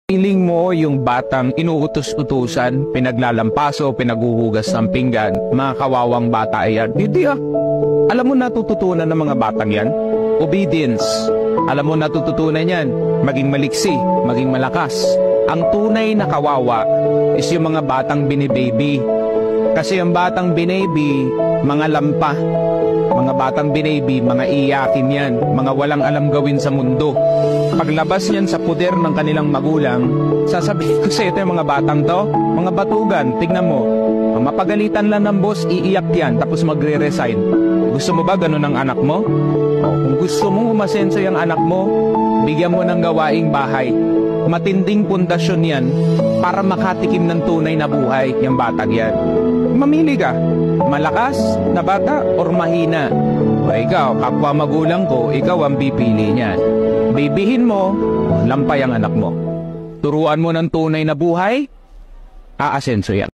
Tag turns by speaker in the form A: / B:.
A: Piling mo yung batang inuutos-utusan, pinaglalampaso, pinaguhugas ng pinggan, mga kawawang bata yan. Hindi ah. Alam mo natututunan ng mga batang yan? Obedience. Alam mo natututunan yan? Maging maliksi, maging malakas. Ang tunay na kawawa is yung mga batang binibaby. Kasi yung batang binaby, mga lampa. Mga batang binaby, mga iyakin yan. Mga walang alam gawin sa mundo. Paglabas niyan sa puder ng kanilang magulang, sasabihin ko sa ito yung mga batang to, mga batugan, tignan mo. Mapagalitan lang ng boss, iiyak yan, tapos magre-resign. Gusto mo ba ganun ang anak mo? Kung gusto mong umasenso yung anak mo, bigyan mo ng gawaing bahay. Matinding pundasyon yan para makatikim ng tunay na buhay yung batang yan. Mamili ka, malakas na bata or mahina. O ikaw, kapwa magulang ko, ikaw ang pipili niyan. Bibihin mo, lampay ang anak mo. Turuan mo ng tunay na buhay, aasenso yan.